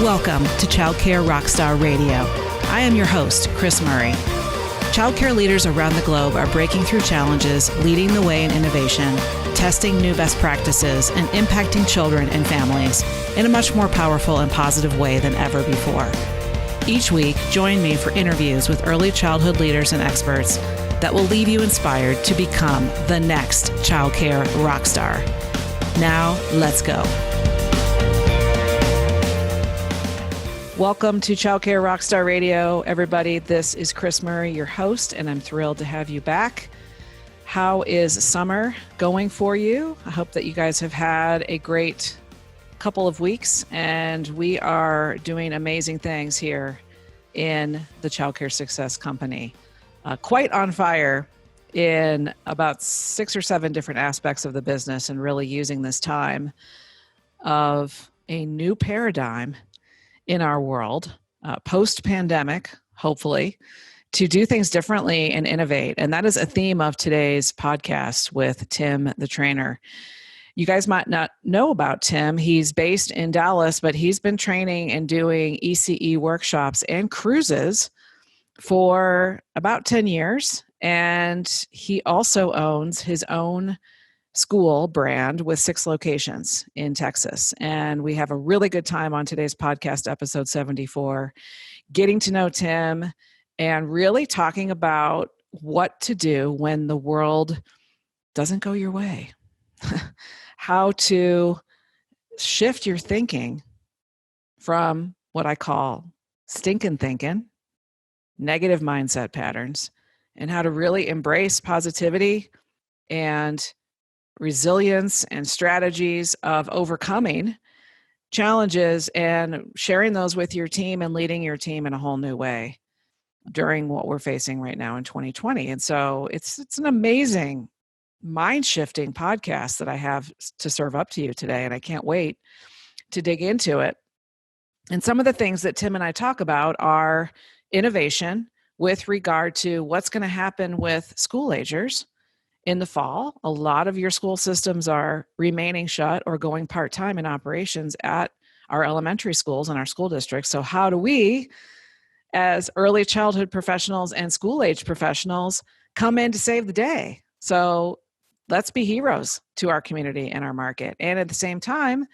Welcome to Care Rockstar Radio. I am your host, Kris Murray. Childcare leaders around the globe are breaking through challenges, leading the way in innovation, testing new best practices, and impacting children and families in a much more powerful and positive way than ever before. Each week, join me for interviews with early childhood leaders and experts that will leave you inspired to become the next childcare rockstar. Now, let's go. Welcome to Childcare Rockstar Radio, everybody. This is Kris Murray, your host, and I'm thrilled to have you back. How is summer going for you? I hope that you guys have had a great couple of weeks, and we are doing amazing things here in the Childcare Success Company. Quite on fire in about 6 or 7 different aspects of the business, and really using this time of a new paradigm in our world, post-pandemic, hopefully, to do things differently and innovate. And that is a theme of today's podcast with Tym the Trainer. You guys might not know about Tym. He's based in Dallas, but he's been training and doing ECE workshops and cruises for about 10 years. And he also owns his own school brand with 6 locations in Texas. And we have a really good time on today's podcast, episode 74, getting to know Tym and really talking about what to do when the world doesn't go your way. How to shift your thinking from what I call stinking thinking, negative mindset patterns, and how to really embrace positivity and resilience and strategies of overcoming challenges and sharing those with your team and leading your team in a whole new way during what we're facing right now in 2020. And so it's an amazing mind-shifting podcast that I have to serve up to you today, and I can't wait to dig into it. And some of the things that Tym and I talk about are innovation with regard to what's going to happen with school-agers in the fall. A lot of your school systems are remaining shut or going part-time in operations at our elementary schools and our school districts. So how do we, as early childhood professionals and school-age professionals, come in to save the day? So let's be heroes to our community and our market. And at the same time,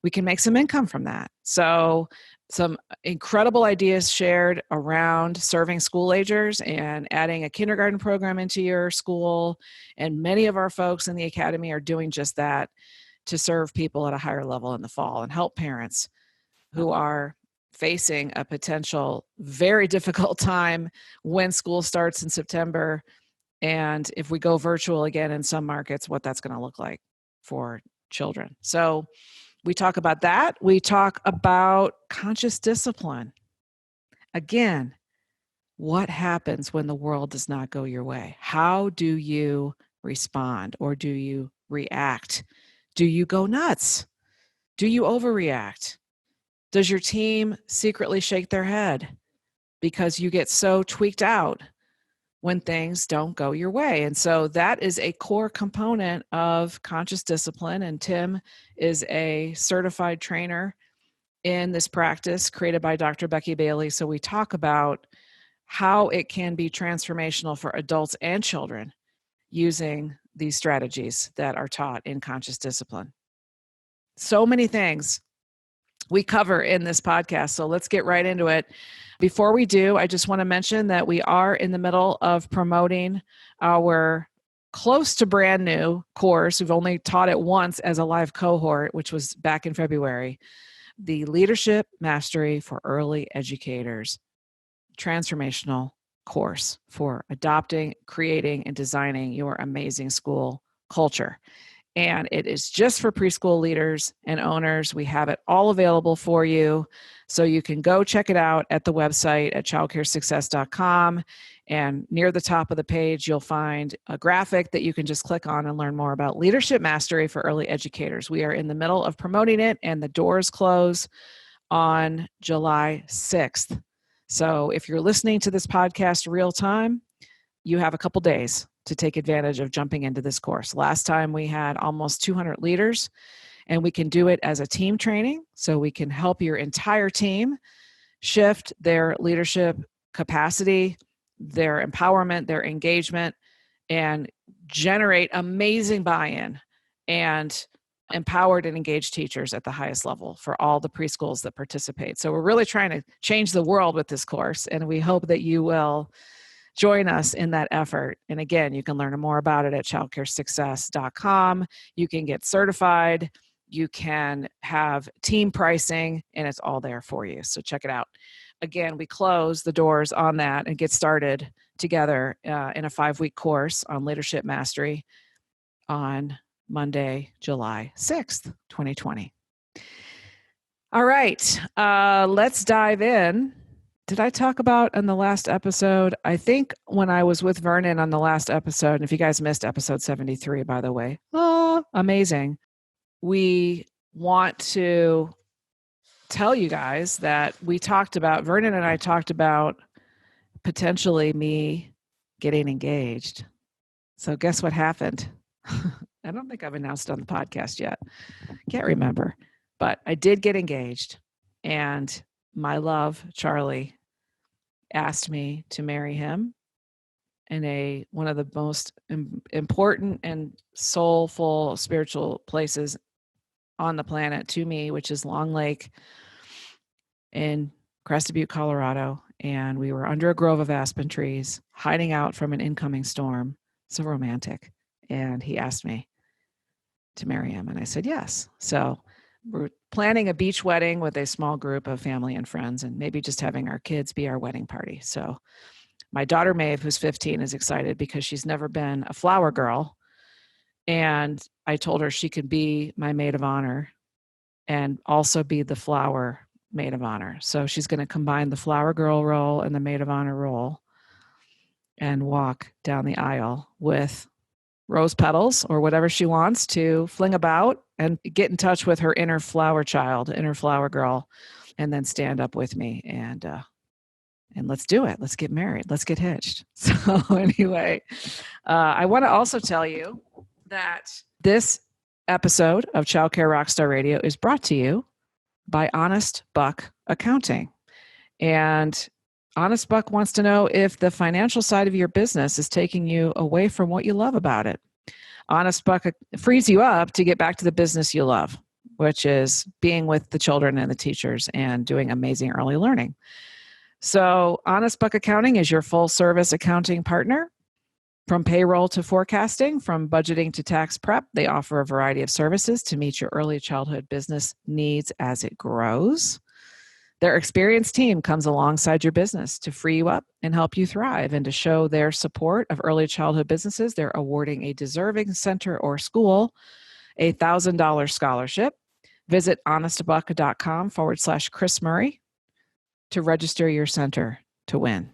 we can make some income from that. So some incredible ideas shared around serving school-agers and adding a kindergarten program into your school. And many of our folks in the academy are doing just that to serve people at a higher level in the fall and help parents who are facing a potential very difficult time when school starts in September. And if we go virtual again in some markets, what that's going to look like for children. So we talk about that. We talk about conscious discipline. Again, what happens when the world does not go your way? How do you respond, or do you react? Do you go nuts? Do you overreact? Does your team secretly shake their head because you get so tweaked out when things don't go your way? And so that is a core component of conscious discipline. And Tym is a certified trainer in this practice created by Dr. Becky Bailey. So we talk about how it can be transformational for adults and children using these strategies that are taught in conscious discipline. So many things we cover in this podcast. So let's get right into it. Before we do, I just want to mention that we are in the middle of promoting our close to brand new course. We've only taught it once as a live cohort, which was back in February. The Leadership Mastery for Early Educators transformational course for adopting, creating, and designing your amazing school culture. And it is just for preschool leaders and owners. We have it all available for you. So you can go check it out at the website at childcaresuccess.com. And near the top of the page, you'll find a graphic that you can just click on and learn more about Leadership Mastery for Early Educators. We are in the middle of promoting it, and the doors close on July 6th. So if you're listening to this podcast real time, you have a couple days to take advantage of jumping into this course. Last time we had almost 200 leaders, And we can do it as a team training. So we can help your entire team shift their leadership capacity, their empowerment, their engagement, and generate amazing buy-in and empowered and engaged teachers at the highest level for all the preschools that participate. So we're really trying to change the world with this course, and we hope that you will join us in that effort. And again, you can learn more about it at childcaresuccess.com. You can get certified. You can have team pricing, and it's all there for you. So check it out. Again, we close the doors on that and get started together in a 5-week course on leadership mastery on Monday, July 6th, 2020. All right, let's dive in. Did I talk about in the last episode? I think when I was with Vernon on the last episode, and if you guys missed episode 73, by the way, amazing. We want to tell you guys that Vernon and I talked about potentially me getting engaged. So guess what happened? I don't think I've announced it on the podcast yet. Can't remember, but I did get engaged, and my love, Charlie, asked me to marry him in one of the most important and soulful spiritual places on the planet to me, which is Long Lake in Crested Butte, Colorado. And we were under a grove of aspen trees, hiding out from an incoming storm. So romantic. And he asked me to marry him, and I said yes. So we're planning a beach wedding with a small group of family and friends, and maybe just having our kids be our wedding party. So my daughter Maeve, who's 15, is excited because she's never been a flower girl. And I told her she could be my maid of honor and also be the flower maid of honor. So she's going to combine the flower girl role and the maid of honor role and walk down the aisle with rose petals or whatever she wants to fling about and get in touch with her inner flower child, inner flower girl, and then stand up with me and let's do it. Let's get married. Let's get hitched. So anyway, I want to also tell you that this episode of Child Care Rockstar Radio is brought to you by Honest Buck Accounting. And Honest Buck wants to know if the financial side of your business is taking you away from what you love about it. Honest Buck frees you up to get back to the business you love, which is being with the children and the teachers and doing amazing early learning. So Honest Buck Accounting is your full service accounting partner. From payroll to forecasting, from budgeting to tax prep, they offer a variety of services to meet your early childhood business needs as it grows. Their experienced team comes alongside your business to free you up and help you thrive. And to show their support of early childhood businesses, they're awarding a deserving center or school a $1,000 scholarship. Visit honestbuck.com/Kris Murray to register your center to win.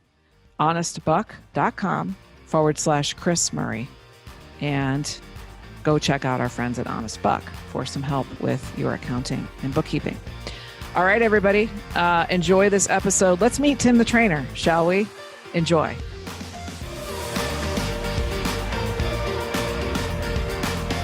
honestbuck.com/Kris Murray, and go check out our friends at Honest Buck for some help with your accounting and bookkeeping. All right, everybody, enjoy this episode. Let's meet Tym the Trainer, shall we? Enjoy.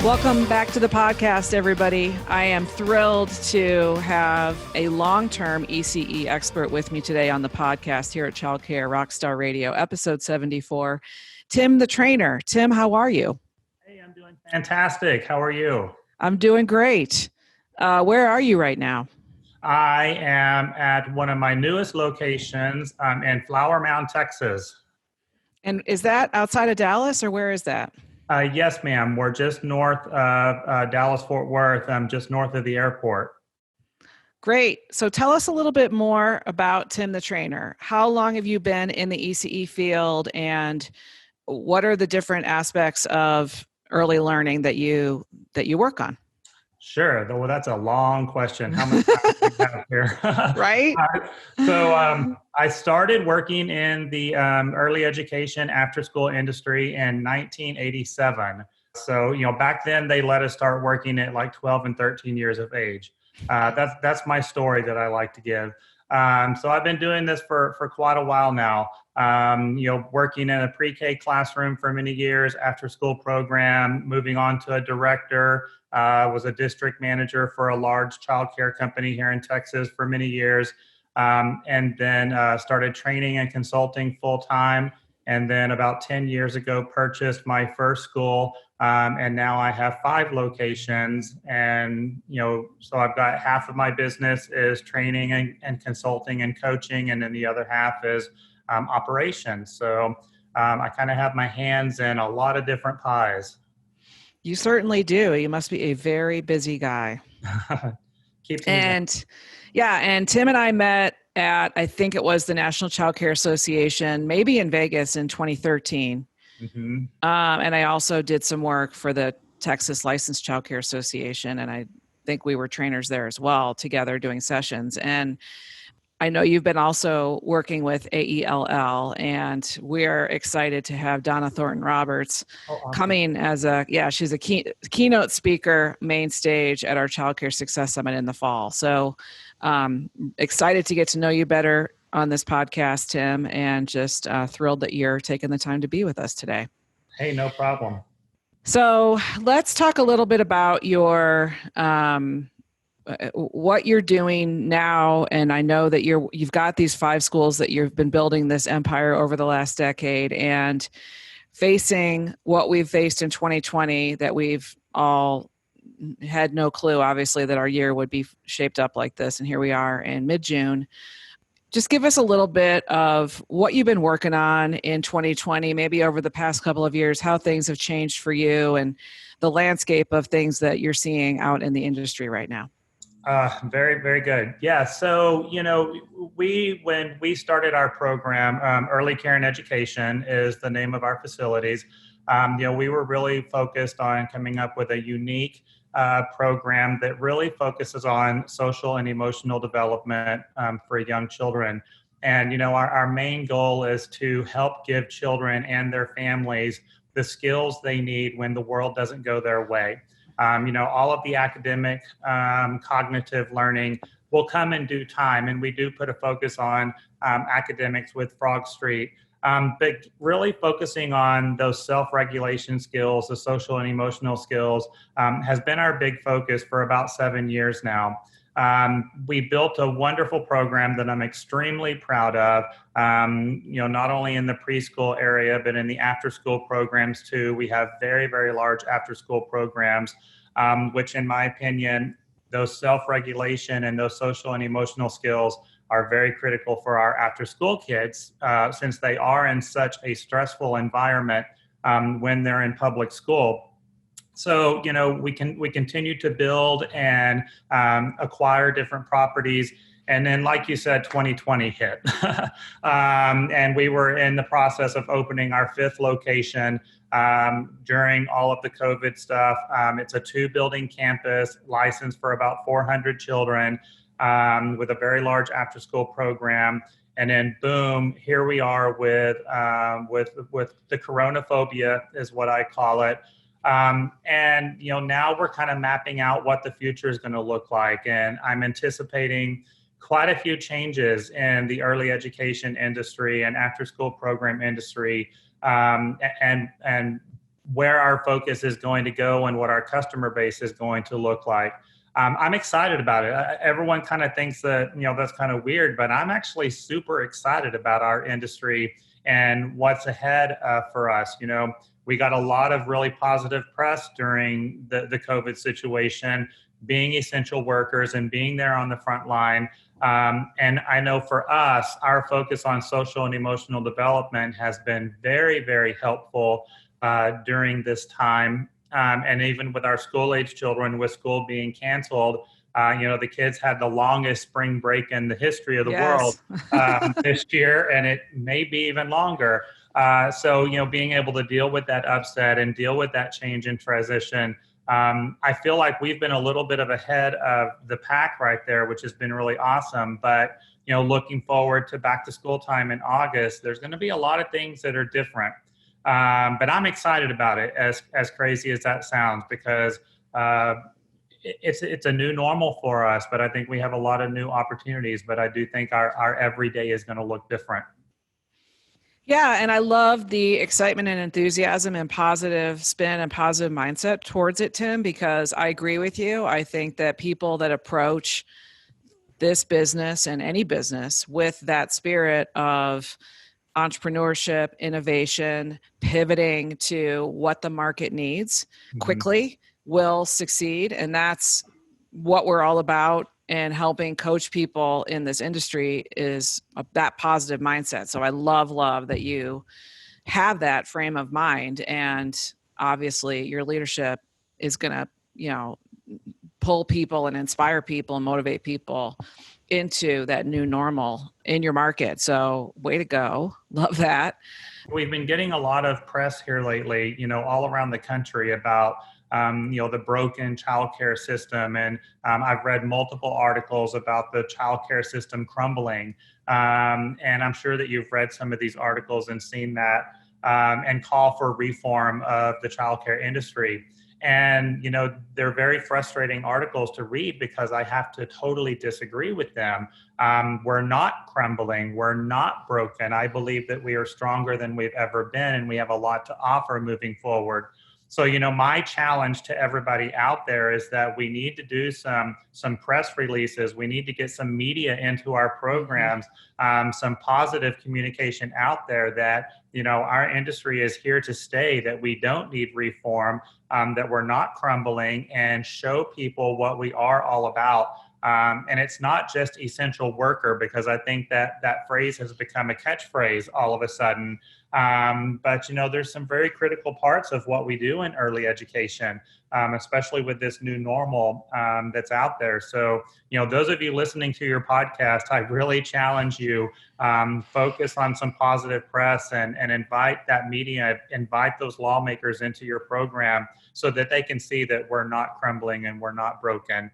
Welcome back to the podcast, everybody. I am thrilled to have a long-term ECE expert with me today on the podcast here at Child Care Rockstar Radio, episode 74, Tym the Trainer. Tym, how are you? Hey, I'm doing fantastic. How are you? I'm doing great. Where are you right now? I am at one of my newest locations in Flower Mound, Texas. And is that outside of Dallas, or where is that? Yes, ma'am. We're just north of Dallas-Fort Worth, just north of the airport. Great. So tell us a little bit more about Tym the Trainer. How long have you been in the ECE field, and what are the different aspects of early learning that you work on? Sure. Well, that's a long question. How much time do we have here? Right? I started working in the early education after-school industry in 1987. So, back then they let us start working at like 12 and 13 years of age. That's my story that I like to give. So I've been doing this for quite a while now. Working in a pre-K classroom for many years, after school program, moving on to a director, was a district manager for a large childcare company here in Texas for many years. And then started training and consulting full time. And then about 10 years ago, purchased my first school. And now I have 5 locations. And, so I've got half of my business is training and consulting and coaching. And then the other half is operations. So I kind of have my hands in a lot of different pies. You certainly do. You must be a very busy guy. And Tim and I met at, I think it was the National Child Care Association, maybe in Vegas in 2013. Mm-hmm. And I also did some work for the Texas Licensed Child Care Association. And I think we were trainers there as well, together doing sessions. And I know you've been also working with AELL, and we're excited to have Donna Thornton Roberts coming as she's a keynote speaker, main stage at our Child Care Success Summit in the fall. So excited to get to know you better on this podcast, Tim, and just thrilled that you're taking the time to be with us today. Hey, no problem. So let's talk a little bit about your what you're doing now. And I know that you've got these 5 schools that you've been building this empire over the last decade, and facing what we've faced in 2020, that we've all had no clue, obviously, that our year would be shaped up like this. And here we are in mid-June. Just give us a little bit of what you've been working on in 2020, maybe over the past couple of years, how things have changed for you and the landscape of things that you're seeing out in the industry right now. Very, very good. Yeah. So, when we started our program, Early Care and Education is the name of our facilities. We were really focused on coming up with a unique program that really focuses on social and emotional development for young children. And, our main goal is to help give children and their families the skills they need when the world doesn't go their way. All of the academic, cognitive learning will come in due time, and we do put a focus on academics with Frog Street, but really focusing on those self-regulation skills, the social and emotional skills, has been our big focus for about 7 years now. We built a wonderful program that I'm extremely proud of, not only in the preschool area, but in the after-school programs too. We have very, very large after-school programs, which in my opinion, those self-regulation and those social and emotional skills are very critical for our after-school kids, since they are in such a stressful environment when they're in public school. So, we continue to build and acquire different properties. And then, like you said, 2020 hit. And we were in the process of opening our 5th location during all of the COVID stuff. It's a 2-building campus, licensed for about 400 children, with a very large after-school program. And then, boom, here we are with the coronaphobia, is what I call it. And now we're kind of mapping out what the future is going to look like. And I'm anticipating quite a few changes in the early education industry and after school program industry, and where our focus is going to go and what our customer base is going to look like. I'm excited about it. Everyone kind of thinks that, that's kind of weird, but I'm actually super excited about our industry and what's ahead for us. We got a lot of really positive press during the COVID situation, being essential workers and being there on the front line. And I know for us, our focus on social and emotional development has been very, very helpful during this time. And even with our school-age children, with school being canceled, the kids had the longest spring break in the history of the world this year, and it may be even longer. So, being able to deal with that upset and deal with that change and transition, I feel like we've been a little bit of ahead of the pack right there, which has been really awesome. But, looking forward to back to school time in August, there's going to be a lot of things that are different. But I'm excited about it, as crazy as that sounds, because it's a new normal for us, but I think we have a lot of new opportunities, but I do think our everyday is going to look different. Yeah, and I love the excitement and enthusiasm and positive spin and positive mindset towards it, Tim, because I agree with you. I think that people that approach this business and any business with that spirit of entrepreneurship, innovation, pivoting to what the market needs quickly will succeed. And that's what we're all about. And helping coach people in this industry is that positive mindset. So I love that you have that frame of mind. And obviously your leadership is going to, pull people and inspire people and motivate people into that new normal in your market. So way to go. Love that. We've been getting a lot of press here lately, all around the country about the broken childcare system. And I've read multiple articles about the childcare system crumbling. And I'm sure that you've read some of these articles and seen that and call for reform of the childcare industry. And, they're very frustrating articles to read because I have to totally disagree with them. We're not crumbling. We're not broken. I believe that we are stronger than we've ever been, and we have a lot to offer moving forward. So, my challenge to everybody out there is that we need to do some press releases. We need to get some media into our programs, some positive communication out there that, our industry is here to stay, that we don't need reform, that we're not crumbling, and show people what we are all about. And it's not just essential worker, because I think that phrase has become a catchphrase all of a sudden. But, there's some very critical parts of what we do in early education, especially with this new normal that's out there. So, those of you listening to your podcast, I really challenge you, focus on some positive press and invite that media, invite those lawmakers into your program so that they can see that we're not crumbling and we're not broken.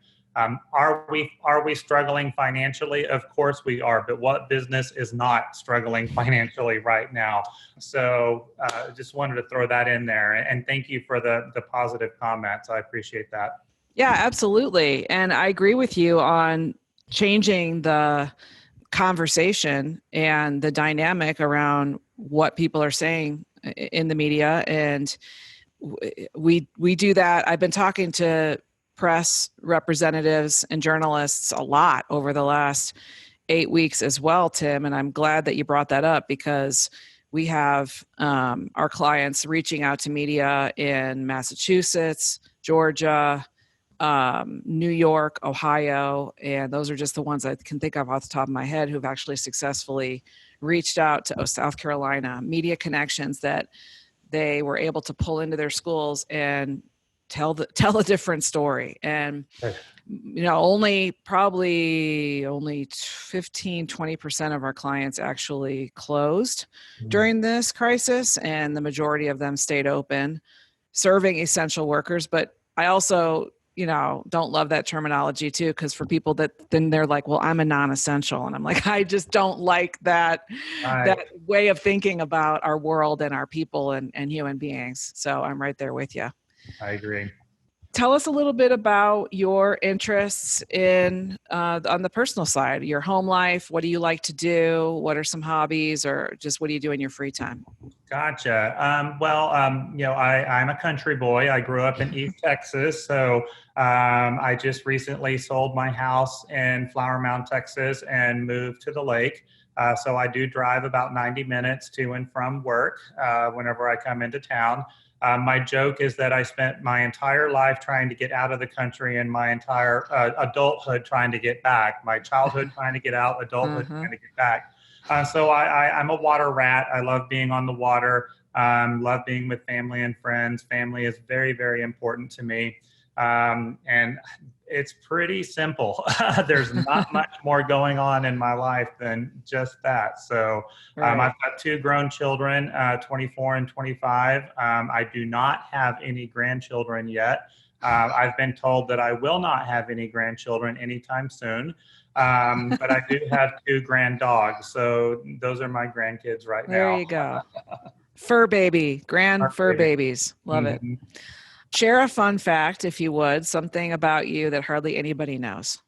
Are we struggling financially? Of course we are, but what business is not struggling financially right now? So just wanted to throw that in there, and thank you for the positive comments. I appreciate that. Yeah, absolutely. And I agree with you on changing the conversation and the dynamic around what people are saying in the media. And we do that. I've been talking to press representatives and journalists a lot over the last 8 weeks as well, Tim. And I'm glad that you brought that up, because we have our clients reaching out to media in Massachusetts, Georgia, New York, Ohio. And those are just the ones I can think of off the top of my head who've actually successfully reached out to South Carolina, media connections that they were able to pull into their schools and tell a different story. And, only 15, 20% of our clients actually closed during this crisis. And the majority of them stayed open, serving essential workers. But I also, don't love that terminology too, because for people that then they're like, well, I'm a non-essential. And I'm like, I just don't like that way of thinking about our world and our people and human beings. So I'm right there with you. I agree. Tell us a little bit about your interests in on the personal side, your home life. What do you like to do? What are some hobbies, or just what do you do in your free time? Gotcha. I'm a country boy. I grew up in East Texas. So I just recently sold my house in Flower Mound, Texas, and moved to the lake. So I do drive about 90 minutes to and from work whenever I come into town. My joke is that I spent my entire life trying to get out of the country and my entire adulthood trying to get back. My childhood trying to get out, adulthood trying to get back. So I'm a water rat. I love being on the water, love being with family and friends. Family is very, very important to me. And it's pretty simple. There's not much more going on in my life than just that. So I've got 2 grown children, 24 and 25. I do not have any grandchildren yet. I've been told that I will not have any grandchildren anytime soon. But I do have 2 grand dogs. So those are my grandkids right now. There you go. Fur baby, fur babies. Love it. Share a fun fact, if you would, something about you that hardly anybody knows.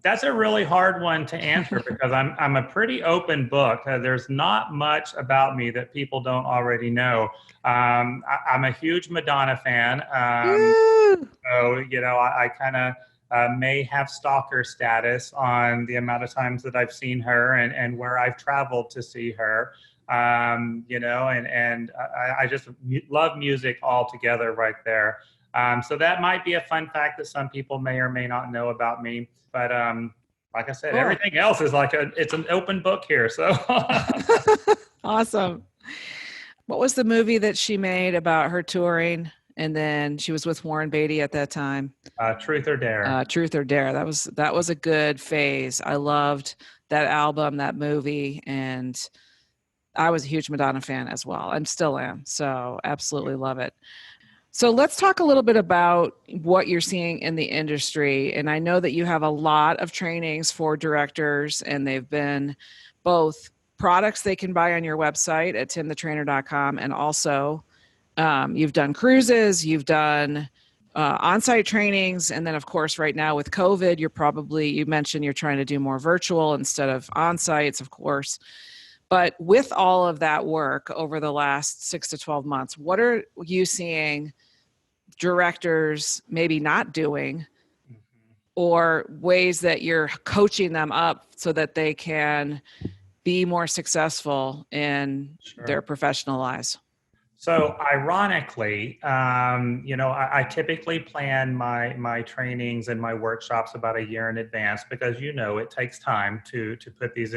That's a really hard one to answer because I'm a pretty open book. There's not much about me that people don't already know. I'm a huge Madonna fan. So, I kind of may have stalker status on the amount of times that I've seen her and where I've traveled to see her. I just love music altogether right there. So that might be a fun fact that some people may or may not know about me. But like I said, Cool. Everything else is it's an open book here. So Awesome. What was the movie that she made about her touring? And then she was with Warren Beatty at that time. Truth or Dare. Truth or Dare. That was a good phase. I loved that album, that movie, and I was a huge Madonna fan as well. I still am. So absolutely love it. So let's talk a little bit about what you're seeing in the industry. And I know that you have a lot of trainings for directors, and they've been both products they can buy on your website at timthetrainer.com, and also you've done cruises, you've done on-site trainings. And then of course, right now with COVID, you mentioned you're trying to do more virtual instead of on-sites, of course. But with all of that work over the last 6 to 12 months, what are you seeing directors maybe not doing, or ways that you're coaching them up so that they can be more successful in their professional lives? So ironically, I typically plan my trainings and my workshops about a year in advance because, it takes time to put these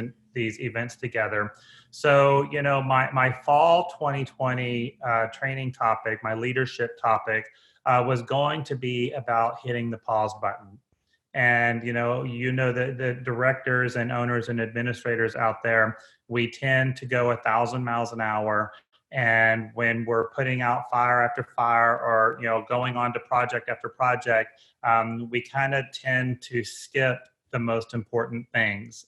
events together. So, my fall 2020 training topic, my leadership topic, was going to be about hitting the pause button. And, the directors and owners and administrators out there, we tend to go 1,000 miles an hour. And when we're putting out fire after fire, or going on to project after project, we kind of tend to skip the most important things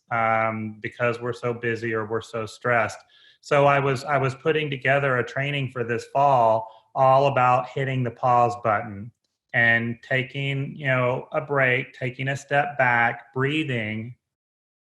because we're so busy or we're so stressed. So I was putting together a training for this fall all about hitting the pause button and taking a break, taking a step back, breathing,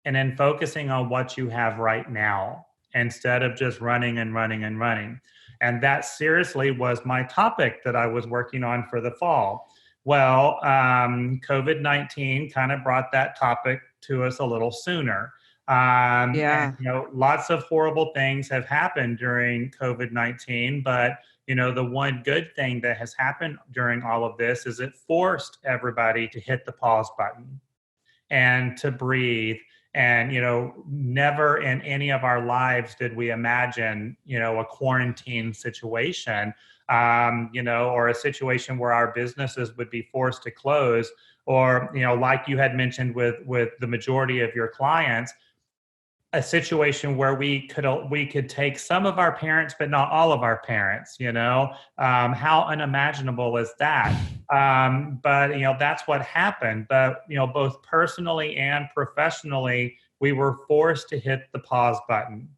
and then focusing on what you have right now, instead of just running and running and running. And that seriously was my topic that I was working on for the fall. Well, COVID-19 kind of brought that topic to us a little sooner. And, lots of horrible things have happened during COVID-19, but the one good thing that has happened during all of this is it forced everybody to hit the pause button and to breathe. And, never in any of our lives did we imagine, a quarantine situation, or a situation where our businesses would be forced to close, or, like you had mentioned with the majority of your clients, a situation where we could take some of our parents, but not all of our parents, how unimaginable is that? But, that's what happened. But, both personally and professionally, we were forced to hit the pause button.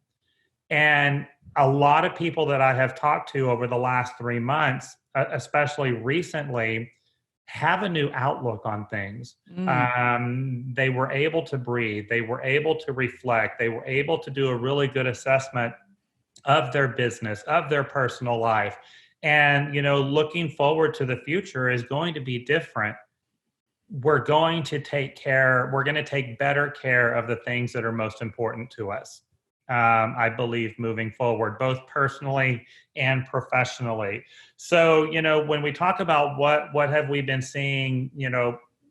And a lot of people that I have talked to over the last 3 months, especially recently, have a new outlook on things. They were able to breathe. They were able to reflect. They were able to do a really good assessment of their business, of their personal life. And, looking forward to the future is going to be different. We're going to take better care of the things that are most important to us. I believe moving forward, both personally and professionally. So, when we talk about what have we been seeing,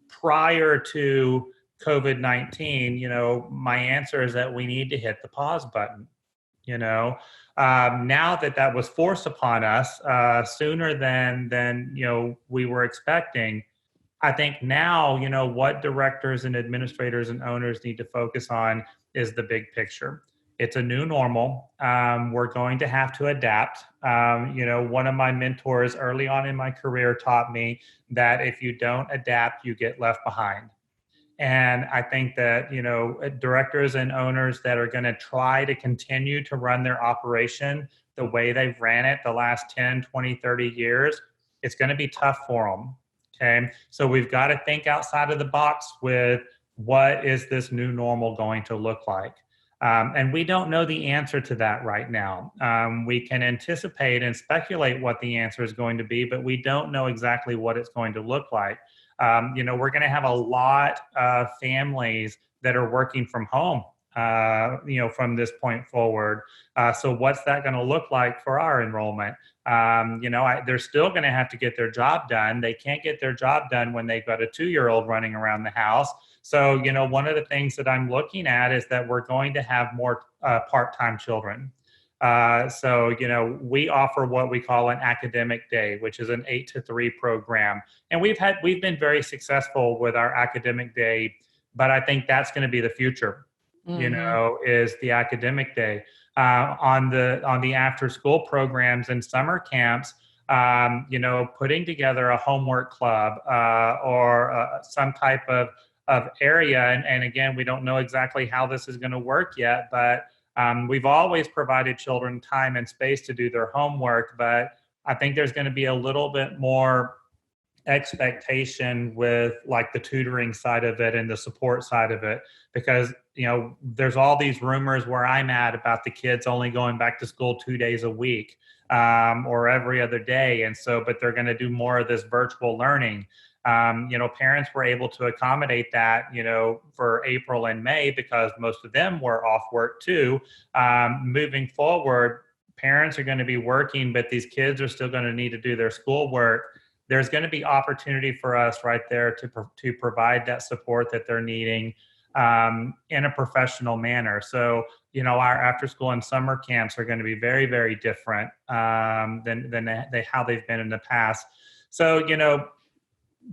prior to COVID-19, my answer is that we need to hit the pause button. Now that was forced upon us sooner than we were expecting, I think now, what directors and administrators and owners need to focus on is the big picture. It's a new normal. We're going to have to adapt. One of my mentors early on in my career taught me that if you don't adapt, you get left behind. And I think that, directors and owners that are going to try to continue to run their operation the way they've ran it the last 10, 20, 30 years, it's going to be tough for them. Okay. So we've got to think outside of the box with what is this new normal going to look like? And we don't know the answer to that right now. We can anticipate and speculate what the answer is going to be, but we don't know exactly what it's going to look like. We're going to have a lot of families that are working from home, from this point forward. So what's that going to look like for our enrollment? They're still going to have to get their job done. They can't get their job done when they've got a 2-year-old running around the house. So, one of the things that I'm looking at is that we're going to have more part-time children. We offer what we call an academic day, which is an 8 to 3 program. And we've been very successful with our academic day, but I think that's going to be the future, is the academic day. On the after school programs and summer camps, putting together a homework club or some type of area. And again, we don't know exactly how this is going to work yet, but we've always provided children time and space to do their homework. But I think there's going to be a little bit more expectation with like the tutoring side of it and the support side of it, because there's all these rumors where I'm at about the kids only going back to school 2 days a week or every other day, and so but they're going to do more of this virtual learning. Parents were able to accommodate that for April and May because most of them were off work too. Moving forward, parents are going to be working, but these kids are still going to need to do their schoolwork. There's going to be opportunity for us right there to provide that support that they're needing in a professional manner. So, our after school and summer camps are going to be very, very different than how they've been in the past. So,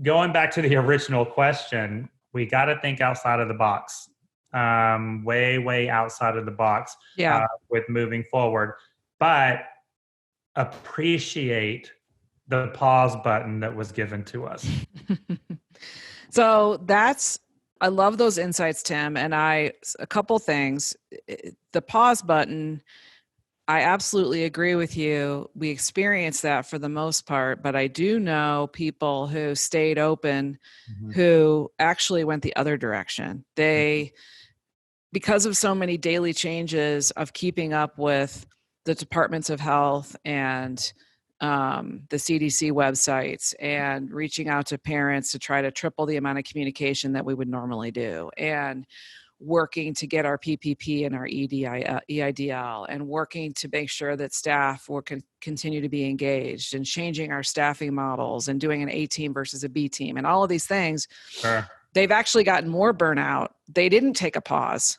going back to the original question, we got to think outside of the box, way, way outside of the box with moving forward, but appreciate the pause button that was given to us. So I love those insights, Tim. And a couple things. The pause button, I absolutely agree with you. We experienced that for the most part, but I do know people who stayed open, who actually went the other direction. Because of so many daily changes of keeping up with the departments of health and the CDC websites and reaching out to parents to try to triple the amount of communication that we would normally do, and working to get our PPP and our EIDL, and working to make sure that staff will continue to be engaged, and changing our staffing models and doing an A team versus a B team and all of these things. Sure. They've actually gotten more burnout. They didn't take a pause.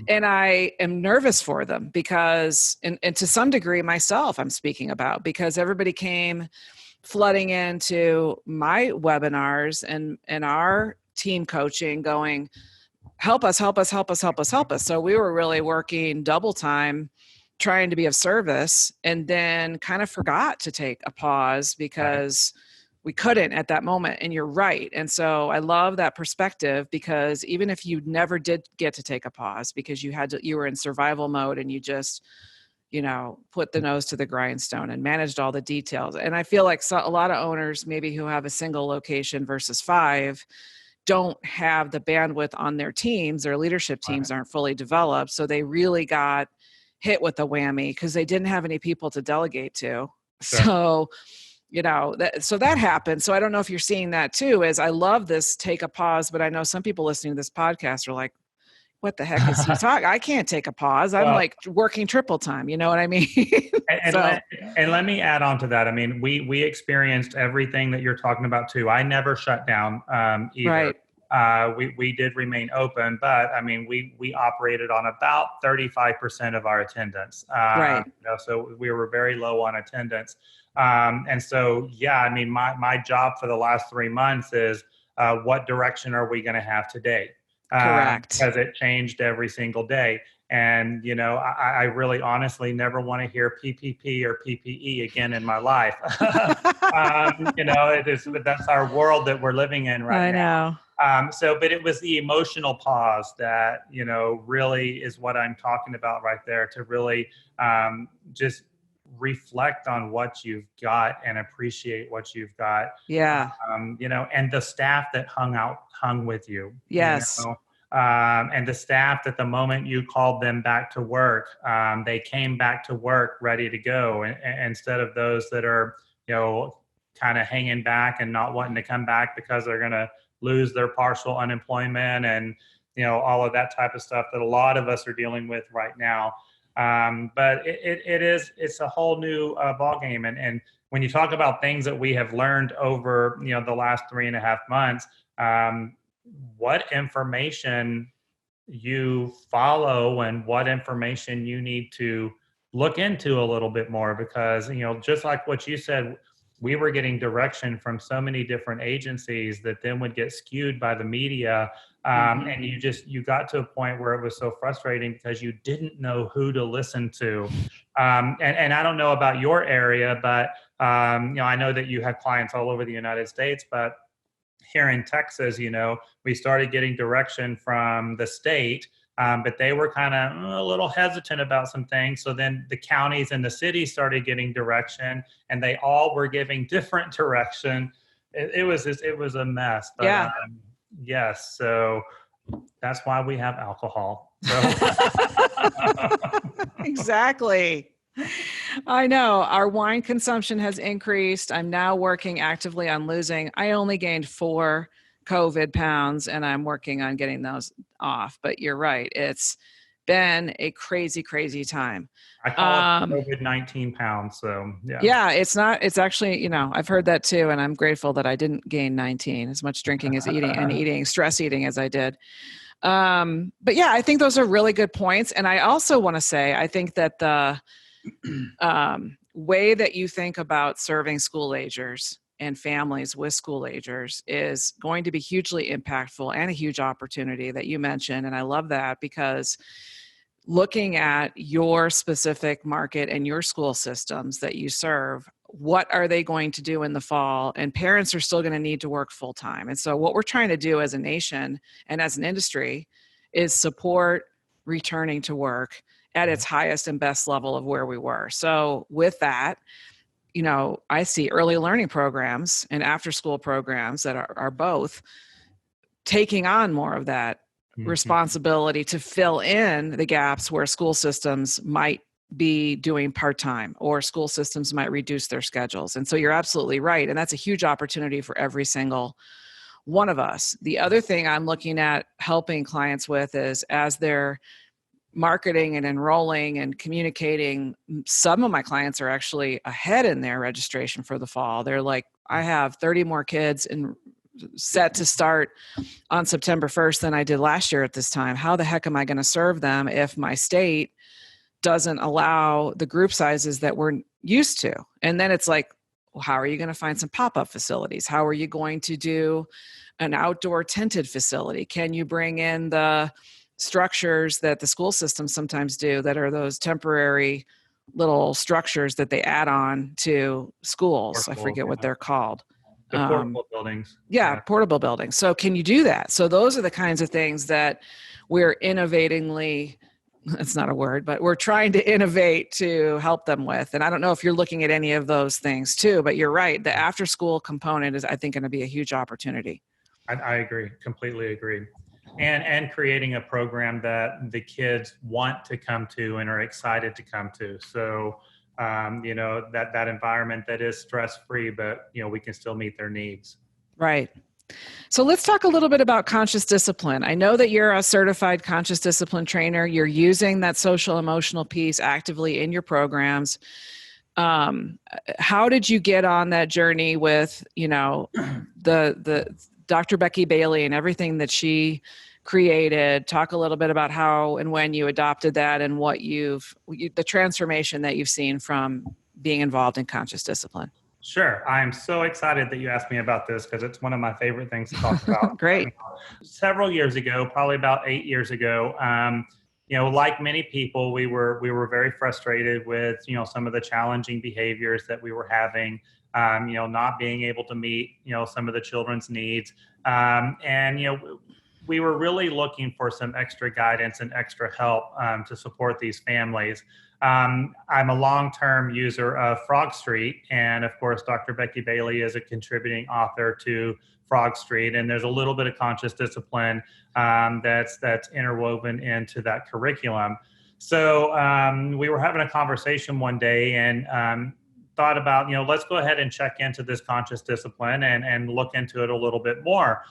And I am nervous for them because, and to some degree myself, I'm speaking about, because everybody came flooding into my webinars and our team coaching going, help us, help us, help us, help us, help us. So we were really working double time trying to be of service, and then kind of forgot to take a pause because we couldn't at that moment. And you're right. And so I love that perspective, because even if you never did get to take a pause because you were in survival mode and you just, put the nose to the grindstone and managed all the details. And I feel like a lot of owners maybe who have a single location versus 5 don't have the bandwidth on their teams. Their leadership teams aren't fully developed. So they really got hit with a whammy because they didn't have any people to delegate to. Sure. So, so that happened. So I don't know if you're seeing that too, is I love this take a pause, but I know some people listening to this podcast are like, what the heck is he talking? I can't take a pause. I'm like working triple time. You know what I mean? And let me add on to that. I mean, we experienced everything that you're talking about too. I never shut down either. Right. We did remain open, but I mean, we operated on about 35% of our attendance. Right. So we were very low on attendance. And so, I mean, my job for the last 3 months is what direction are we going to have today? Correct. Because it changed every single day. And, I really honestly never want to hear PPP or PPE again in my life. That's our world that we're living in right now. I know. But it was the emotional pause that, really is what I'm talking about right there, to really just reflect on what you've got and appreciate what you've got. Yeah. And the staff that hung with you. Yes. And the staff that the moment you called them back to work, they came back to work ready to go, and instead of those that are, kind of hanging back and not wanting to come back because they're going to lose their partial unemployment and, all of that type of stuff that a lot of us are dealing with right now. But it's a whole new ballgame. And when you talk about things that we have learned over, the last 3.5 months, what information you follow and what information you need to look into a little bit more, because, just like what you said, we were getting direction from so many different agencies that then would get skewed by the media. And you got to a point where it was so frustrating because you didn't know who to listen to. And I don't know about your area, but, I know that you have clients all over the United States, but here in Texas, we started getting direction from the state, but they were kind of a little hesitant about some things. So then the counties and the cities started getting direction, and they all were giving different direction. It was a mess. But, yeah. Yes. So that's why we have alcohol. So. Exactly. I know our wine consumption has increased. I'm now working actively on losing. I only gained 4 COVID pounds, and I'm working on getting those off. But you're right. It's been a crazy, crazy time. I call it COVID-19 pounds. So yeah. Yeah, it's actually, I've heard that too. And I'm grateful that I didn't gain 19, as much drinking as eating and stress eating as I did. But yeah, I think those are really good points. And I also want to say, I think that the way that you think about serving school agers and families with school agers is going to be hugely impactful and a huge opportunity that you mentioned. And I love that, because looking at your specific market and your school systems that you serve, what are they going to do in the fall? And parents are still going to need to work full time. And so what we're trying to do as a nation and as an industry is support returning to work at its highest and best level of where we were. So with that, I see early learning programs and after school programs that are both taking on more of that responsibility to fill in the gaps where school systems might be doing part-time, or school systems might reduce their schedules. And so you're absolutely right. And that's a huge opportunity for every single one of us. The other thing I'm looking at helping clients with is, as they're marketing and enrolling and communicating, some of my clients are actually ahead in their registration for the fall. They're like, I have 30 more kids and set to start on September 1st than I did last year at this time. How the heck am I going to serve them if my state doesn't allow the group sizes that we're used to? And then it's like, well, how are you going to find some pop-up facilities? How are you going to do an outdoor tented facility? Can you bring in the structures that the school systems sometimes do, that are those temporary little structures that they add on to schools? Portable, I forget what they're called. The portable buildings. Yeah, portable buildings. So can you do that? So those are the kinds of things that we're innovatingly, it's not a word, but we're trying to innovate to help them with. And I don't know if you're looking at any of those things too, but you're right. The after school component is, I think, going to be a huge opportunity. I agree. Completely agree. And creating a program that the kids want to come to and are excited to come to. So, that environment that is stress-free, but, we can still meet their needs. Right. So let's talk a little bit about conscious discipline. I know that you're a certified conscious discipline trainer. You're using that social emotional piece actively in your programs. How did you get on that journey with, the Dr. Becky Bailey and everything that she created? Talk a little bit about how and when you adopted that, and what the transformation that you've seen from being involved in conscious discipline. Sure. I'm so excited that you asked me about this, because it's one of my favorite things to talk about. Great. Several years ago, probably about 8 years ago, like many people, we were very frustrated with, some of the challenging behaviors that we were having, not being able to meet, some of the children's needs. we were really looking for some extra guidance and extra help to support these families. I'm a long-term user of Frog Street, and of course, Dr. Becky Bailey is a contributing author to Frog Street, and there's a little bit of conscious discipline that's interwoven into that curriculum. So we were having a conversation one day and thought about, let's go ahead and check into this conscious discipline and look into it a little bit more.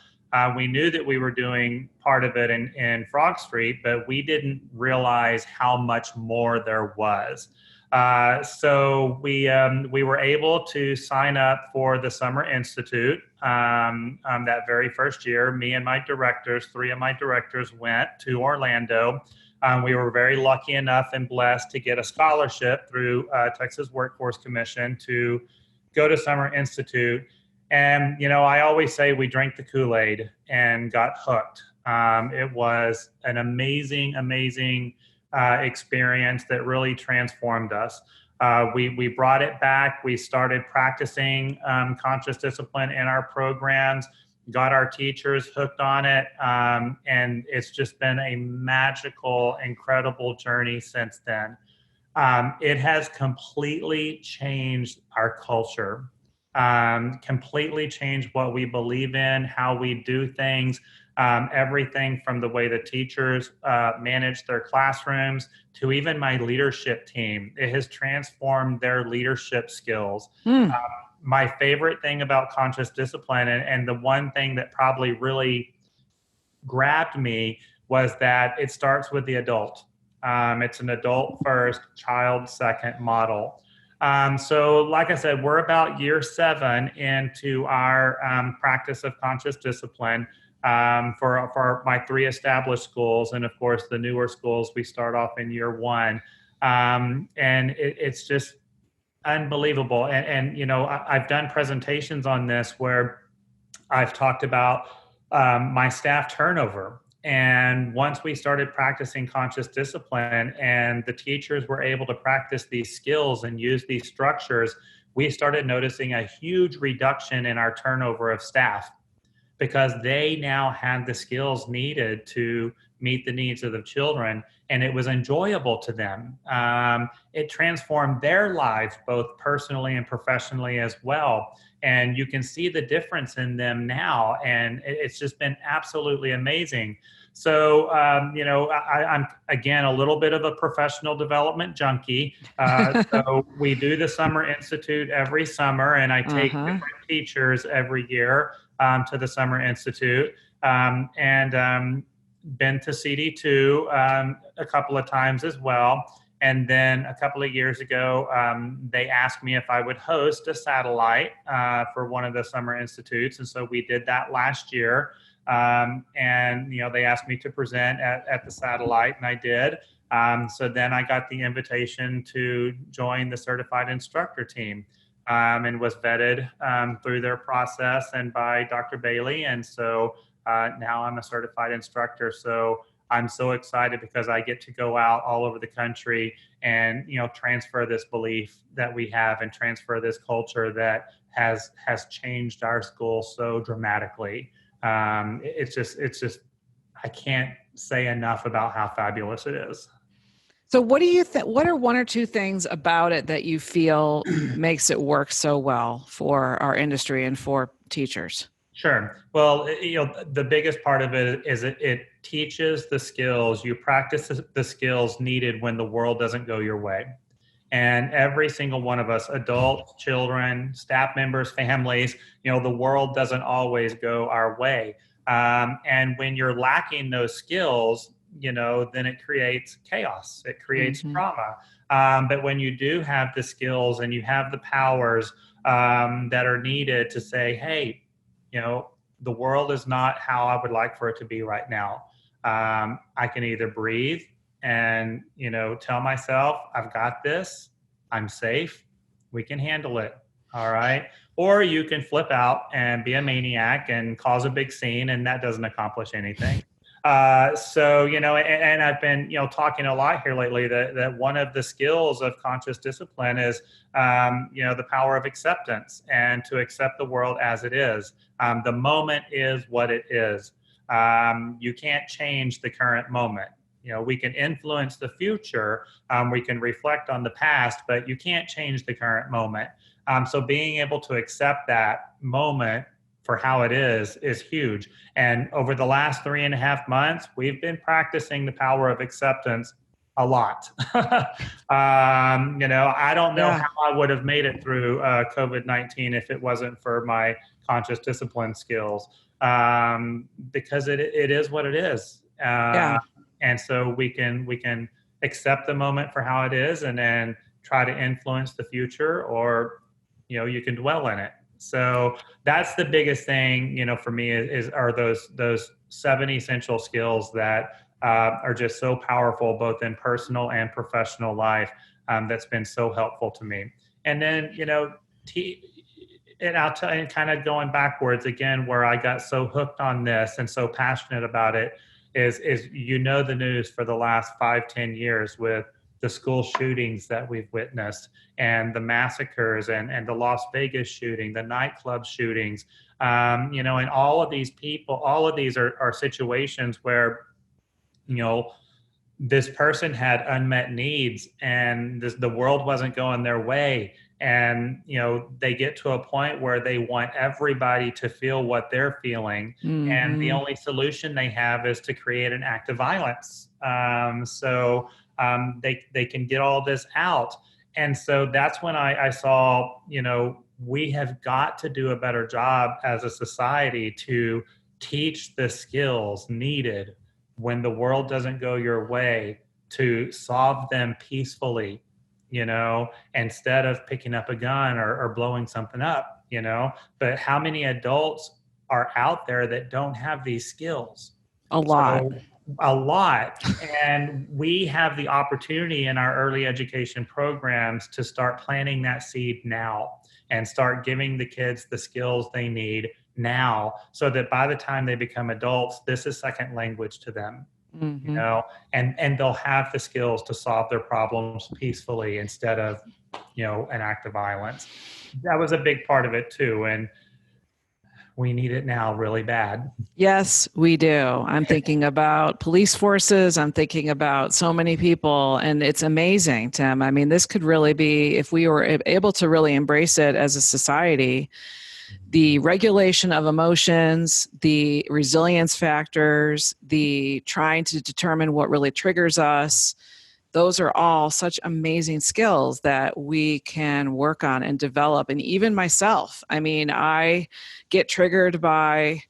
We knew that we were doing part of it in Frog Street, but we didn't realize how much more there was. So we were able to sign up for the Summer Institute that very first year. Me and my directors, 3 of my directors, went to Orlando. We were very lucky enough and blessed to get a scholarship through Texas Workforce Commission to go to Summer Institute. And, I always say we drank the Kool-Aid and got hooked. It was an amazing experience that really transformed us. We brought it back. We started practicing conscious discipline in our programs, got our teachers hooked on it. And it's just been a magical, incredible journey since then. It has completely changed our culture. Completely changed what we believe in, how we do things, everything from the way the teachers manage their classrooms to even my leadership team. It has transformed their leadership skills. My favorite thing about conscious discipline, and the one thing that probably really grabbed me, was that it starts with the adult. It's an adult first, child second model. So like I said, we're about year 7 into our practice of conscious discipline for my 3 established schools. And of course, the newer schools, we start off in year 1. And it's just unbelievable. And I've done presentations on this where I've talked about my staff turnover. And once we started practicing conscious discipline and the teachers were able to practice these skills and use these structures, we started noticing a huge reduction in our turnover of staff because they now had the skills needed to meet the needs of the children, and it was enjoyable to them. It transformed their lives, both personally and professionally as well. And you can see the difference in them now, and it's just been absolutely amazing. So, I'm, again, a little bit of a professional development junkie. So we do the Summer Institute every summer, and I take different teachers every year to the Summer Institute. Been to CD2 a couple of times as well. And then a couple of years ago, they asked me if I would host a satellite for one of the Summer Institutes. And so we did that last year. They asked me to present at the satellite, and I did. So then I got the invitation to join the certified instructor team and was vetted through their process and by Dr. Bailey. And so now I'm a certified instructor. So I'm so excited because I get to go out all over the country and, transfer this belief that we have and transfer this culture that has changed our school so dramatically. It's just, I can't say enough about how fabulous it is. So what do you think, what are 1 or 2 things about it that you feel makes it work so well for our industry and for teachers? Sure. Well, the biggest part of it is it teaches the skills. You practice the skills needed when the world doesn't go your way. And every single one of us, adults, children, staff members, families, the world doesn't always go our way. And when you're lacking those skills, then it creates chaos. It creates trauma. But when you do have the skills and you have the powers that are needed to say, hey, the world is not how I would like for it to be right now. I can either breathe and, tell myself, I've got this, I'm safe, we can handle it. All right. Or you can flip out and be a maniac and cause a big scene, and that doesn't accomplish anything. And I've been, talking a lot here lately that one of the skills of conscious discipline is, the power of acceptance and to accept the world as it is. The moment is what it is. You can't change the current moment. We can influence the future. We can reflect on the past, but you can't change the current moment. So being able to accept that moment for how it is huge. And over the last 3.5 months, we've been practicing the power of acceptance a lot. I don't know how I would have made it through COVID-19 if it wasn't for my conscious discipline skills, because it is what it is. And so we can accept the moment for how it is, and then try to influence the future, or you can dwell in it. So that's the biggest thing, for me are those 7 essential skills that are just so powerful, both in personal and professional life. That's been so helpful to me. And then, and I'll tell you, kind of going backwards again, where I got so hooked on this and so passionate about it is the news for the last 5-10 years with the school shootings that we've witnessed, and the massacres, and the Las Vegas shooting, the nightclub shootings, and all of these people, all of these are situations where, this person had unmet needs, and the world wasn't going their way. And, they get to a point where they want everybody to feel what they're feeling. Mm-hmm. And the only solution they have is to create an act of violence. So they can get all this out. And so that's when I saw, we have got to do a better job as a society to teach the skills needed when the world doesn't go your way, to solve them peacefully, instead of picking up a gun or blowing something up, But how many adults are out there that don't have these skills? A lot. And we have the opportunity in our early education programs to start planting that seed now, and start giving the kids the skills they need now, so that by the time they become adults, this is second language to them. Mm-hmm. And they'll have the skills to solve their problems peacefully instead of, an act of violence. That was a big part of it too. And we need it now really bad. Yes, we do. I'm thinking about police forces. I'm thinking about so many people, and it's amazing, Tim. I mean, this could really be, if we were able to really embrace it as a society, the regulation of emotions, the resilience factors, the trying to determine what really triggers us. Those are all such amazing skills that we can work on and develop. And even myself, I mean, I get triggered by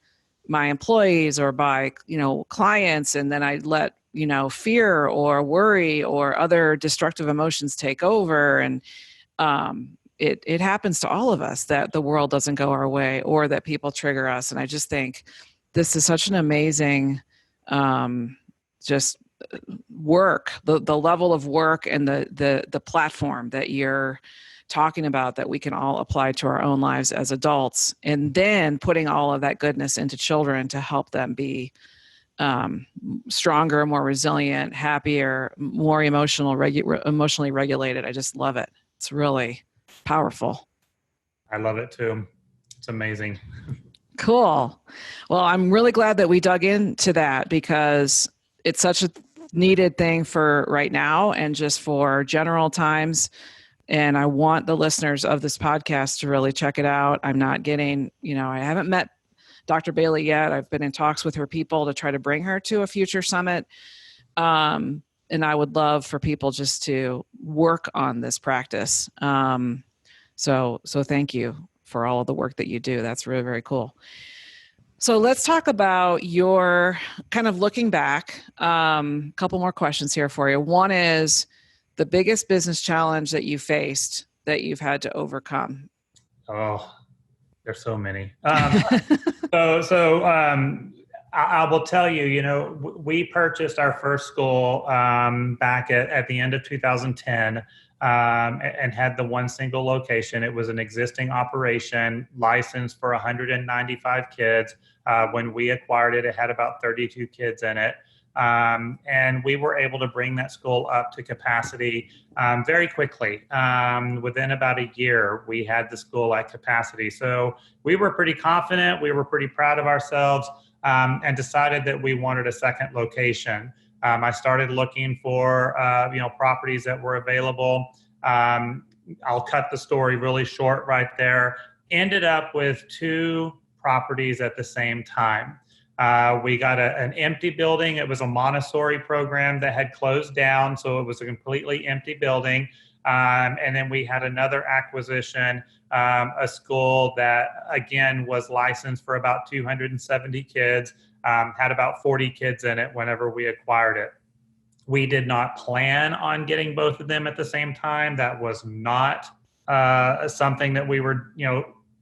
my employees or by, clients, and then I let, fear or worry or other destructive emotions take over. And it happens to all of us that the world doesn't go our way, or that people trigger us. And I just think this is such an amazing just work, the level of work and the platform that you're talking about, that we can all apply to our own lives as adults, and then putting all of that goodness into children to help them be stronger, more resilient, happier, more emotionally regulated. I just love it. It's really powerful. I love it too. It's amazing. Cool. Well, I'm really glad that we dug into that, because it's such a needed thing for right now and just for general times. And I want the listeners of this podcast to really check it out. I'm not getting, I haven't met Dr. Bailey yet. I've been in talks with her people to try to bring her to a future summit. And I would love for people just to work on this practice. So thank you for all of the work that you do. That's really, very cool. So let's talk about your kind of looking back. Couple more questions here for you. One is the biggest business challenge that you faced that you've had to overcome. Oh, there's so many. I will tell you, we purchased our first school back at the end of 2010. And had the one single location. It was an existing operation, licensed for 195 kids. When we acquired it, it had about 32 kids in it. And we were able to bring that school up to capacity very quickly. Within about a year, we had the school at capacity. So we were pretty confident. We were pretty proud of ourselves. and decided that we wanted a second location. I started looking for properties that were available. I'll cut the story really short right there. Ended up with 2 properties at the same time. We got an empty building. It was a Montessori program that had closed down, so it was a completely empty building. And then we had another acquisition, a school that, again, was licensed for about 270 kids, had about 40 kids in it whenever we acquired it. We did not plan on getting both of them at the same time. That was not something that we were,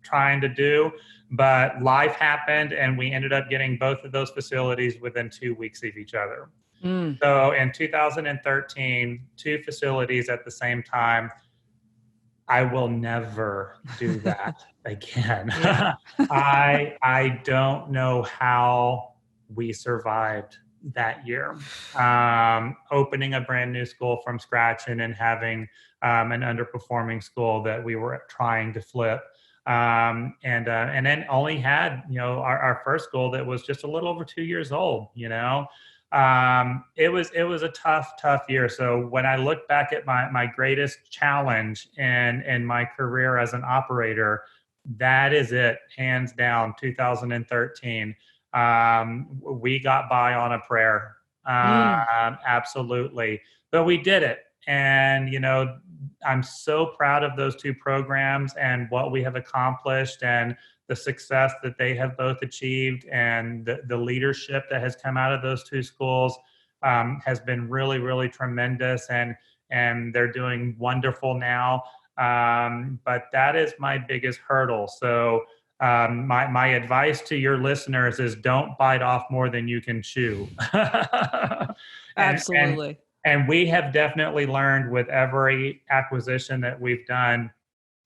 trying to do. But life happened, and we ended up getting both of those facilities within 2 weeks of each other. So in 2013, 2 facilities at the same time. I will never do that again. Yeah. I don't know how we survived that year. Opening a brand new school from scratch and then having an underperforming school that we were trying to flip. And then only had, our first school that was just a little over 2 years old, It was a tough year. So when I look back at my greatest challenge in my career as an operator, that is it, hands down, 2013. We got by on a prayer. Absolutely. But we did it. And, I'm so proud of those 2 programs and what we have accomplished and the success that they have both achieved, and the leadership that has come out of those 2 schools has been really, really tremendous, and they're doing wonderful now. But that is my biggest hurdle. So my advice to your listeners is don't bite off more than you can chew. Absolutely. And we have definitely learned with every acquisition that we've done.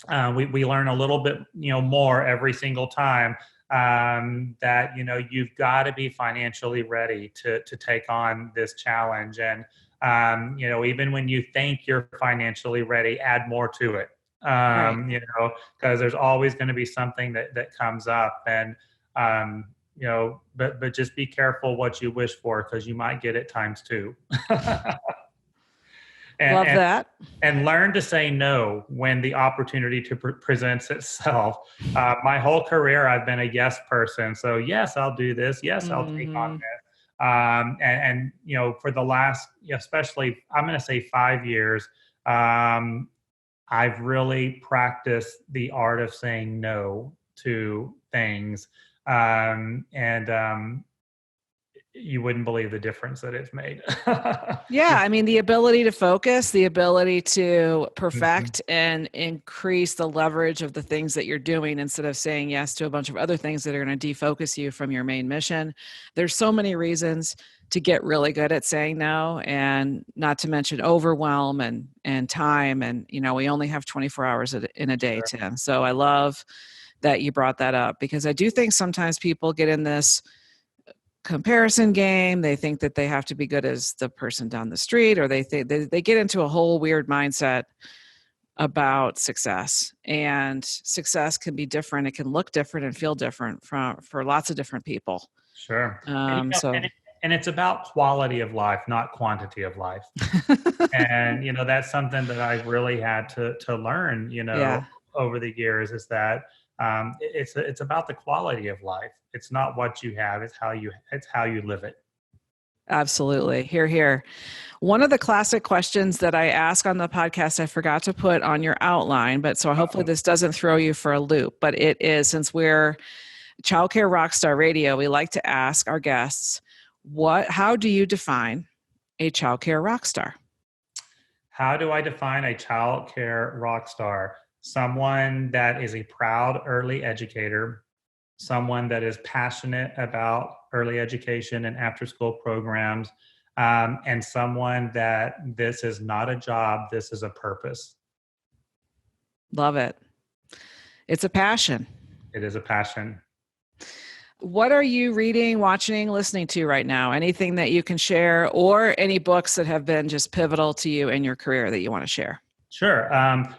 We learn a little bit, more every single time, that, you've got to be financially ready to take on this challenge. And, even when you think you're financially ready, add more to it, Right. Because there's always going to be something that comes up. And, but just be careful what you wish for, because you might get it times 2. Love that. And learn to say no when the opportunity presents itself. My whole career, I've been a yes person. So yes, I'll do this. Yes, I'll take on this. And for the last, especially, I'm going to say 5 years, I've really practiced the art of saying no to things. You wouldn't believe the difference that it's made. Yeah. I mean, the ability to focus, the ability to perfect and increase the leverage of the things that you're doing instead of saying yes to a bunch of other things that are going to defocus you from your main mission. There's so many reasons to get really good at saying no, and not to mention overwhelm and time. And, we only have 24 hours in a day, Sure. Tim. So I love that you brought that up, because I do think sometimes people get in this comparison game. They think that they have to be good as the person down the street, or they think they get into a whole weird mindset about success. And success can be different. It can look different and feel different for lots of different people. Sure. And it's about quality of life, not quantity of life. And, that's something that I've really had to learn, Yeah. over the years, is that it's about the quality of life. It's not what you have, it's how you live it. Absolutely. Hear, hear. One of the classic questions that I ask on the podcast, I forgot to put on your outline, but so hopefully this doesn't throw you for a loop, but it is, since we're Care Rockstar Radio, we like to ask our guests, how do you define a childcare rock star? How do I define a childcare rock star? Someone that is a proud early educator, someone that is passionate about early education and after-school programs, and someone that this is not a job, this is a purpose. Love it. It's a passion. It is a passion. What are you reading, watching, listening to right now? Anything that you can share, or any books that have been just pivotal to you in your career that you want to share? Sure.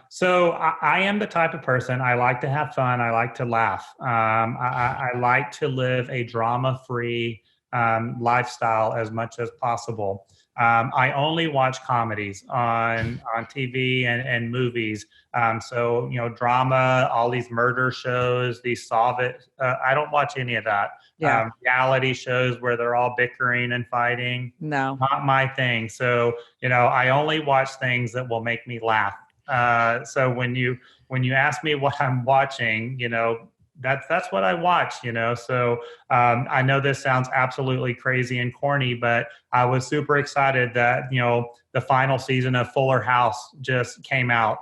So I am the type of person, I like to have fun. I like to laugh. I like to live a drama-free lifestyle as much as possible. I only watch comedies on TV and movies. So, drama, all these murder shows, these solve it. I don't watch any of that. Yeah. Reality shows where they're all bickering and fighting. No. Not my thing. So, I only watch things that will make me laugh. So when you ask me what I'm watching, that's what I watch. So I know this sounds absolutely crazy and corny, but I was super excited that the final season of Fuller House just came out.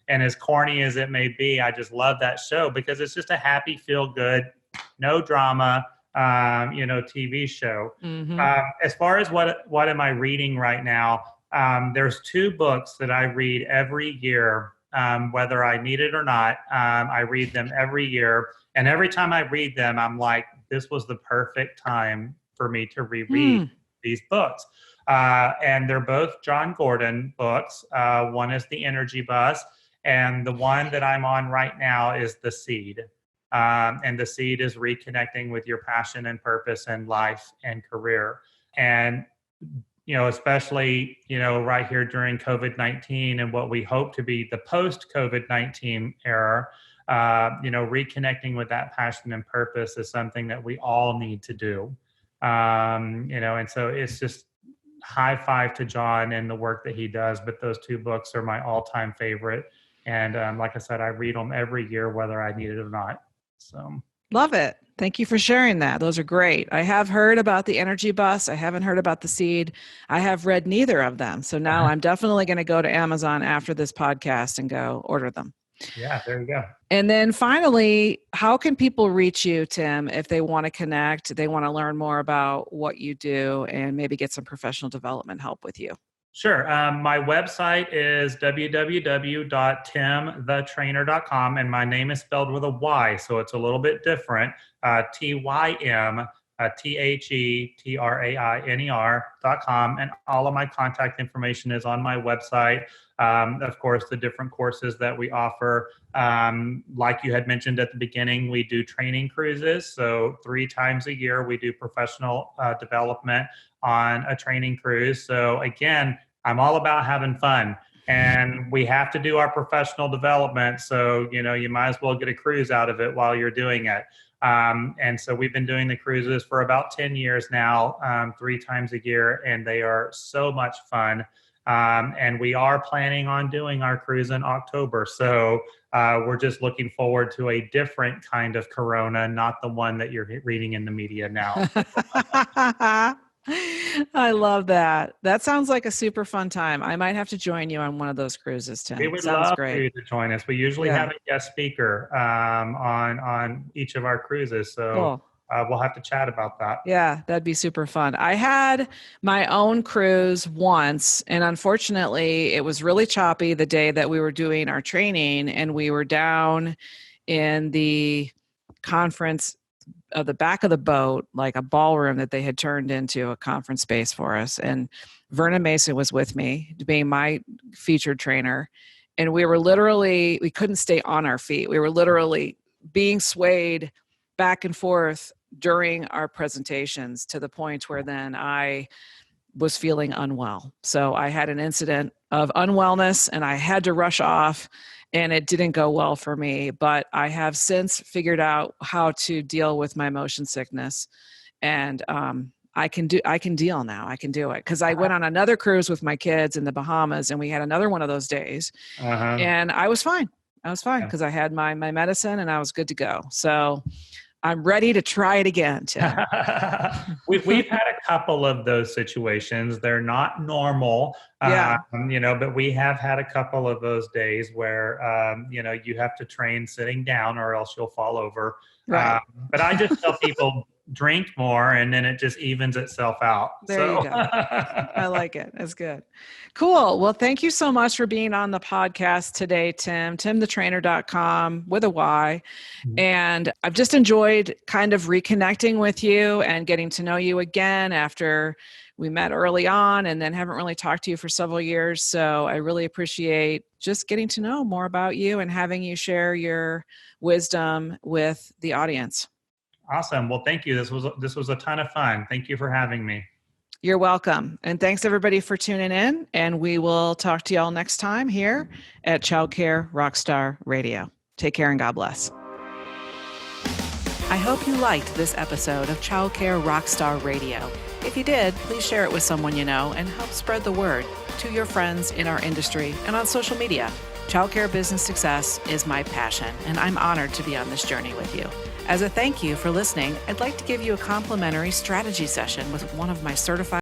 And as corny as it may be, I just love that show because it's just a happy, feel good, no drama. TV show. Mm-hmm. As far as what am I reading right now, there's two books that I read every year, whether I need it or not. I read them every year, and every time I read them, I'm like, this was the perfect time for me to reread these books. And they're both John Gordon books. One is The Energy Bus, and the one that I'm on right now is The Seed. And the seed is reconnecting with your passion and purpose in life and career. And, especially, right here during COVID-19 and what we hope to be the post-COVID-19 era, reconnecting with that passion and purpose is something that we all need to do. And so it's just high five to John and the work that he does. But those two books are my all-time favorite. And like I said, I read them every year, whether I need it or not. So love it. Thank you for sharing that. Those are great. I have heard about the Energy Bus. I haven't heard about the Seed. I have read neither of them. So now I'm definitely going to go to Amazon after this podcast and go order them. Yeah, there you go. And then finally, how can people reach you, Tym, if they want to connect, they want to learn more about what you do and maybe get some professional development help with you? Sure. My website is www.tymthetrainer.com, and my name is spelled with a Y, so it's a little bit different. TymThetrainer.com, and all of my contact information is on my website. Of course, the different courses that we offer. Like you had mentioned at the beginning, we do training cruises. So 3 times a year, we do professional development on a training cruise. So again, I'm all about having fun, and we have to do our professional development. So, you might as well get a cruise out of it while you're doing it. And so we've been doing the cruises for about 10 years now, 3 times a year, and they are so much fun. And we are planning on doing our cruise in October. So we're just looking forward to a different kind of Corona, not the one that you're reading in the media now. I love that. That sounds like a super fun time. I might have to join you on one of those cruises, Tym. We would Sounds love great. for you to join us. We usually have a guest speaker on each of our cruises. So cool. We'll have to chat about that. Yeah, that'd be super fun. I had my own cruise once, and unfortunately, it was really choppy the day that we were doing our training, and we were down in the conference of the back of the boat, like a ballroom that they had turned into a conference space for us. And Vernon Mason was with me, being my featured trainer. And we couldn't stay on our feet. We were literally being swayed back and forth during our presentations to the point where then I was feeling unwell. So I had an incident of unwellness and I had to rush off, and it didn't go well for me, but I have since figured out how to deal with my motion sickness, and I can deal now. I can do it because I went on another cruise with my kids in the Bahamas, and we had another one of those days, and I was fine. Because I had my medicine and I was good to go. So I'm ready to try it again, Tym. We've had a couple of those situations. They're not normal, but we have had a couple of those days where, you have to train sitting down or else you'll fall over. Right. But I just tell people drink more and then it just evens itself out. There you go. I like it. That's good. Cool. Well, thank you so much for being on the podcast today, Tym. TymTheTrainer.com with a Y. And I've just enjoyed kind of reconnecting with you and getting to know you again after we met early on and then haven't really talked to you for several years. So I really appreciate just getting to know more about you and having you share your wisdom with the audience. Awesome. Well, thank you. This was a ton of fun. Thank you for having me. You're welcome. And thanks everybody for tuning in. And we will talk to y'all next time here at Care Rockstar Radio. Take care and God bless. I hope you liked this episode of Care Rockstar Radio. If you did, please share it with someone you know and help spread the word to your friends in our industry and on social media. Childcare business success is my passion, and I'm honored to be on this journey with you. As a thank you for listening, I'd like to give you a complimentary strategy session with one of my certified